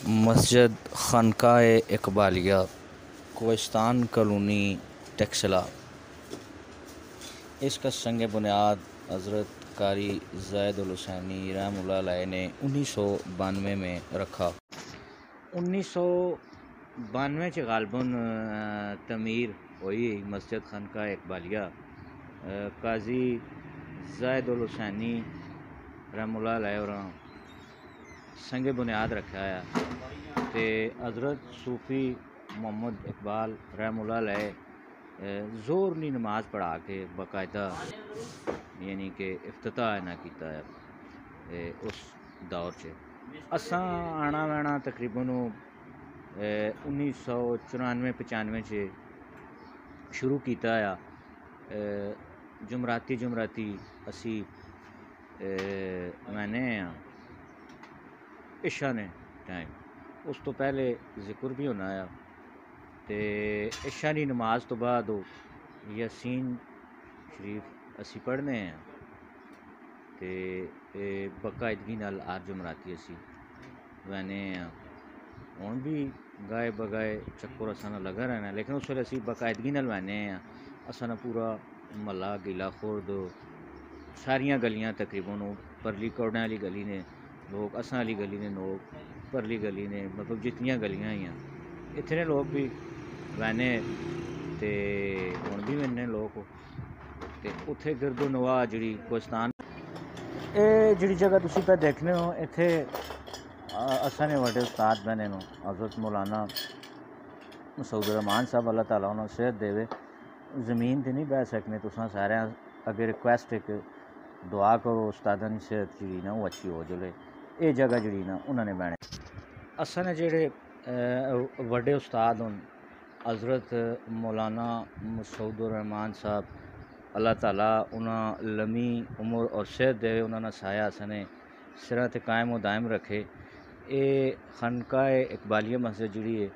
مسجد خانقاہ اقبالیہ، کوہستان کالونی، ٹیکسلا۔ اس کا سنگ بنیاد حضرت قاری زید الحسینی رحمہ اللہ علیہ نے 1992 میں رکھا۔ 1992 چ غالباً تعمیر ہوئی مسجد خانقاہ اقبالیہ۔ قاضی زید الحسینی رحمہ اللہ علیہ اور سنگ بنیاد رکھا ہے تے حضرت صوفی محمد اقبال رحمہ اللہ علیہ زور نی نماز پڑھا کے باقاعدہ یعنی کہ افتتاح نہ کیتا ہے اس دور چ۔ اساں آنا وینا تقریباً 1994-95 چ شروع کیتا ہے۔ جمراتی اسی میں نے عشاء نے ٹائم اس تو پہلے ذکر بھی ہونا آیا تے عشاء دی نماز تو بعد یاسین شریف اسی پڑھنے ہیں تے باقاعدگی نال ہر جمراتی اسی وینے ہیں۔ ہن بھی گائے بگائے چکر اساں لگا رہنا، لیکن اس ویلے اسی باقاعدگی نال وینے ہیں۔ اساں پورا محلہ گیلا خورد ساریاں گلیاں تقریباً پرلی کوڑنے والی گلی نے لوگ، اساں والی گلی نے لوگ، پرلی گلی نے مطلب جتنیاں گلیاں ہیں اتنے لوگ بھی وینے تے ہن بھی وینے لوگ تے اتھے گرد و نواح جڑی کوہستان جڑی جگہ تسی پہ دیکھنے ہو اتھے اساں نے وڈے استاد بہنے نو حضرت مولانا مسعود الرحمان صاحب اللہ تعالیٰ انہوں صحت دے زمین تے نہیں بہ سکنے، تساں سارے اگر ریکویسٹ ہے کہ دعا کرو استاداں دی صحت جڑی نا وہ اچھی ہو جلے، اے جگہ جڑی نا انہوں نے بہنے۔ اساں نے جڑے وڈے استاد ہن حضرت مولانا مسعود الرحمان صاحب اللہ تعالیٰ انہاں لمبی عمر اور صحت دے، انہاں نے سایہ اساں نے سراں تے قائم و دائم رکھے۔ اے خانقاہ اقبالیہ مسجد جڑی ہے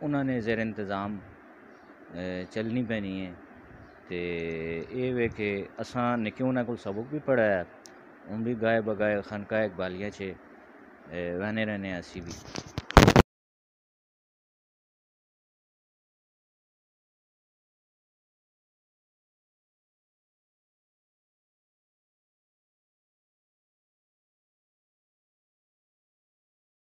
انہوں نے زیر انتظام چلنی پینی ہے تے اے وے کہ اساں نکے انہاں کول سبق بھی پڑھا ہے، ہن بھی گائے بگائے خانقاہ اقبالیہ چ وہنے رہنے اسی بھی۔